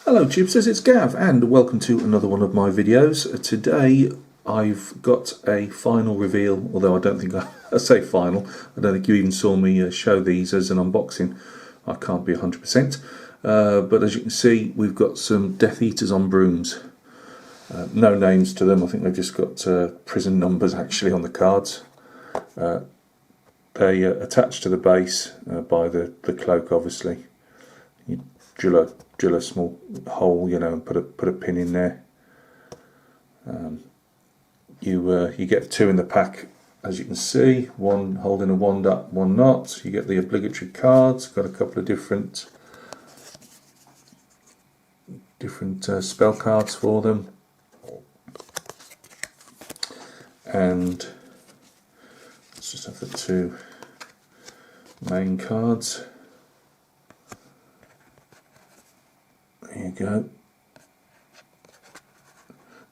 Hello Chipsters, it's Gav and welcome to another one of my videos. Today I've got a final reveal, although I don't think I say final, I don't think you even saw me show these as an unboxing. I can't be 100%, but as you can see we've got some Death Eaters on Brooms. No names to them, I think they've just got prison numbers actually on the cards. They attach to the base by the cloak obviously. You drill a small hole, and put a pin in there. You get two in the pack, as you can see. One holding a wand up, one not. You get the obligatory cards. Got a couple of different spell cards for them, and let's just have the two main cards. There you go.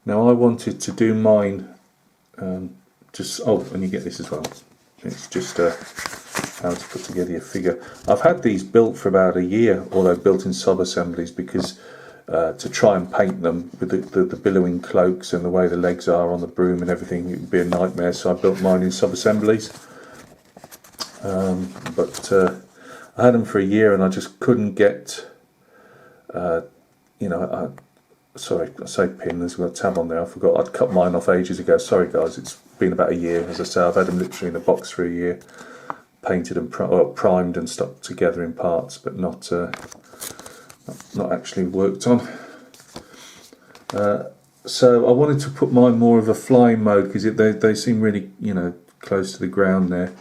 Now I wanted to do mine and you get this as well. It's just how to put together your figure. I've had these built for about a year, although built in sub-assemblies, because to try and paint them with the billowing cloaks and the way the legs are on the broom and everything, it would be a nightmare, so I built mine in sub-assemblies. But I had them for a year and I just couldn't get sorry, I say pin, there's got a tab on there, I forgot, I'd cut mine off ages ago, sorry guys, it's been about a year. As I say, I've had them literally in a box for a year, painted and primed and stuck together in parts, but not actually worked on. So I wanted to put mine more of a flying mode, because they seem really, close to the ground there.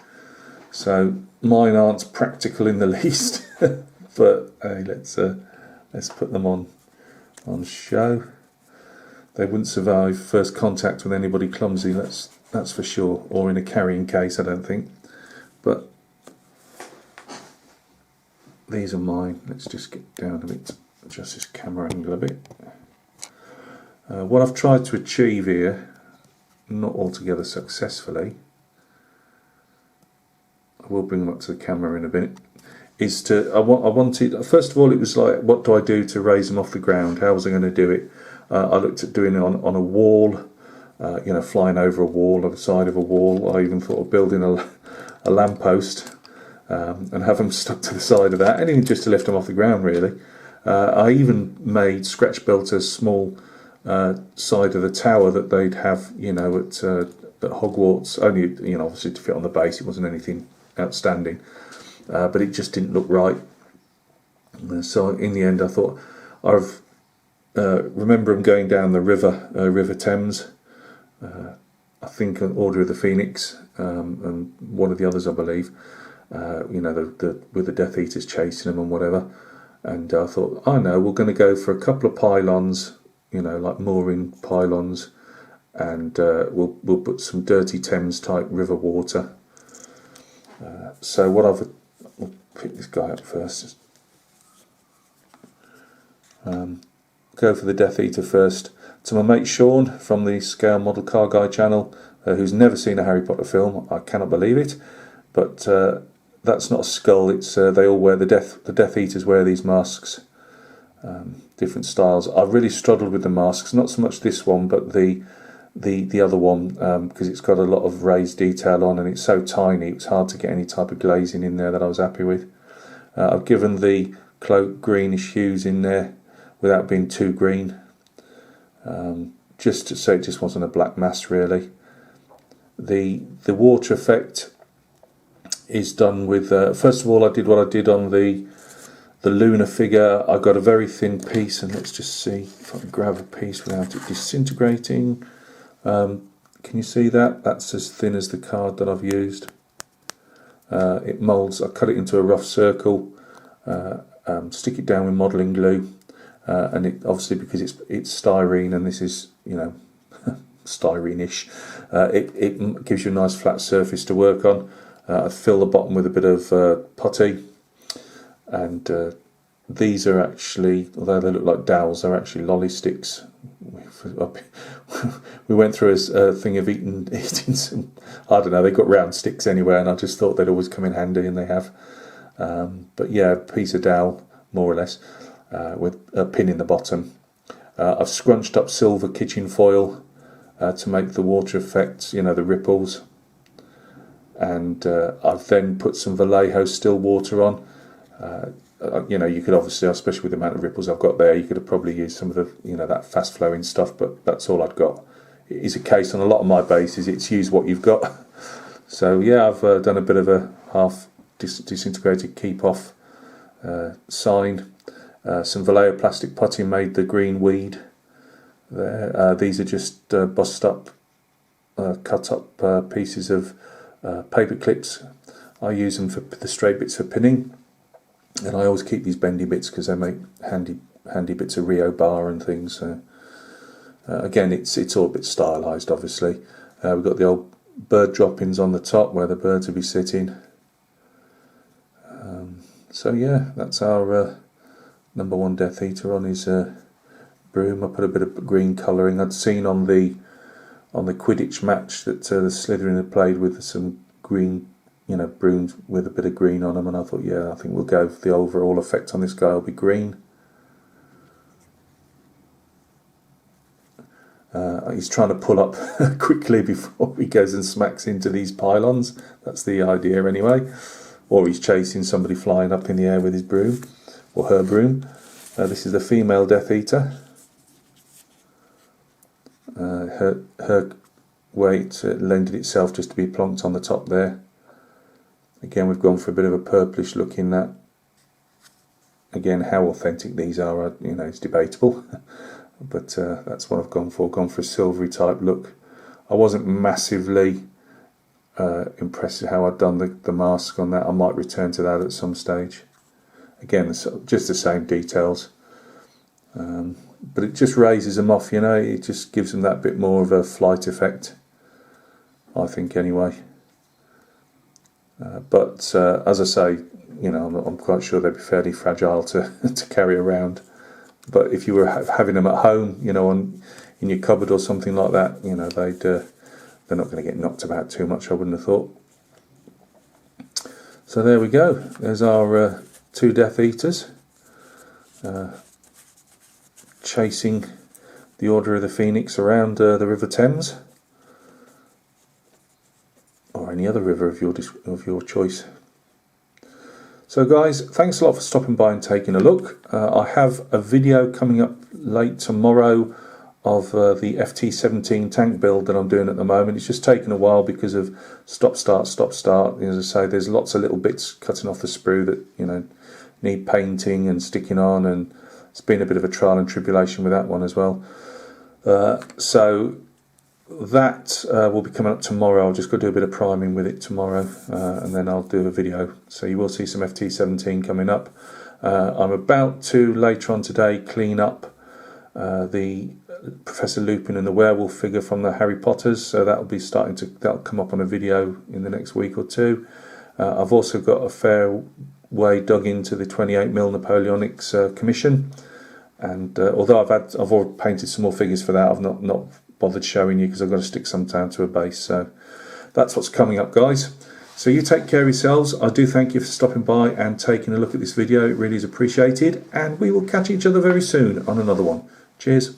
So mine aren't practical in the least, but hey, let's put them on show. They wouldn't survive first contact with anybody clumsy, that's for sure, or in a carrying case, I don't think. But these are mine. Let's just get down a bit, adjust this camera angle a bit. What I've tried to achieve here, not altogether successfully, I will bring them up to the camera in a bit, is I wanted, first of all, it was like, what do I do to raise them off the ground? How was I going to do it? I looked at doing it on a wall, flying over a wall, on the side of a wall. I even thought of building a lamppost and have them stuck to the side of that, anything just to lift them off the ground, really. I even scratch built a small side of the tower that they'd have, at Hogwarts, only, obviously to fit on the base. It wasn't anything outstanding. But it just didn't look right. So in the end I thought, remember them going down the River Thames, I think on Order of the Phoenix, and one of the others I believe, with the Death Eaters chasing them and whatever. And I thought, we're going to go for a couple of pylons, like mooring pylons, and we'll put some dirty Thames type river water. So what we'll pick this guy up first. Go for the Death Eater first. To my mate Sean from the Scale Model Car Guy channel, who's never seen a Harry Potter film, I cannot believe it. But that's not a skull. It's they all wear the Death Eaters wear these masks, different styles. I really struggled with the masks, not so much this one, but the other one, because it's got a lot of raised detail on and it's so tiny, it's hard to get any type of glazing in there that I was happy with. I've given the cloak greenish hues in there without being too green, just to say it just wasn't a black mass really. The water effect is done with, first of all I did what I did on the lunar figure. I got a very thin piece, and let's just see if I can grab a piece without it disintegrating. Can you see that? That's as thin as the card that I've used. It moulds. I cut it into a rough circle, stick it down with modelling glue, and it obviously, because it's styrene and this is styrene-ish, it gives you a nice flat surface to work on. I fill the bottom with a bit of putty, and these are actually, although they look like dowels, they're actually lolly sticks. We went through a thing of eating some, I don't know, they got round sticks anywhere, and I just thought they'd always come in handy, and they have. But yeah, a piece of dowel, more or less. with a pin in the bottom. I've scrunched up silver kitchen foil to make the water effects, you know, the ripples. And I've then put some Vallejo still water on. You know, you could obviously, especially with the amount of ripples I've got there, you could have probably used some of the, you know, that fast flowing stuff, but that's all I've got. It is a case on a lot of my bases, it's use what you've got. So yeah, I've done a bit of a half disintegrated keep off sign. Some Vallejo plastic putty made the green weed there. These are just bust up, cut up pieces of paper clips. I use them for the straight bits for pinning, and I always keep these bendy bits because they make handy bits of Rio bar and things. So again, it's all a bit stylised, obviously. We've got the old bird droppings on the top where the birds will be sitting. So yeah, that's our number one Death Eater on his broom. I put a bit of green colouring. I'd seen on the Quidditch match that the Slytherin had played with some green, you know, brooms with a bit of green on them, and I thought, yeah, I think we'll go for the overall effect on this guy will be green. He's trying to pull up quickly before he goes and smacks into these pylons. That's the idea anyway. Or he's chasing somebody flying up in the air with his broom, or her broom. This is the female Death Eater. Her weight lended itself just to be plonked on the top there. Again, we've gone for a bit of a purplish look in that. Again, how authentic these are, you know, it's debatable. But that's what I've gone for. Gone for a silvery type look. I wasn't massively impressed with how I'd done the mask on that. I might return to that at some stage. Again, it's just the same details. But it just raises them off, you know. It just gives them that bit more of a flight effect, I think, anyway. But as I say, you know, I'm quite sure they'd be fairly fragile to carry around. But if you were having them at home, you know, in your cupboard or something like that, you know, they're not going to get knocked about too much, I wouldn't have thought. So there we go. There's our two Death Eaters chasing the Order of the Phoenix around the River Thames, or any other river of your choice. So guys, thanks a lot for stopping by and taking a look. I have a video coming up late tomorrow of the FT17 tank build that I'm doing at the moment. It's just taken a while because of stop start. As I say, there's lots of little bits cutting off the sprue that, you know, need painting and sticking on, and it's been a bit of a trial and tribulation with that one as well. So that will be coming up tomorrow. I'll just go do a bit of priming with it tomorrow, and then I'll do a video. So you will see some FT17 coming up. I'm about to later on today clean up the Professor Lupin and the werewolf figure from the Harry Potters. So that'll come up on a video in the next week or two. I've also got a fair way dug into the 28mm Napoleonics commission, and although I've already painted some more figures for that, I've not bothered showing you because I've got to stick some down to a base. So that's what's coming up, guys. So you take care of yourselves. I do thank you for stopping by and taking a look at this video. It really is appreciated, and we will catch each other very soon on another one. Cheers.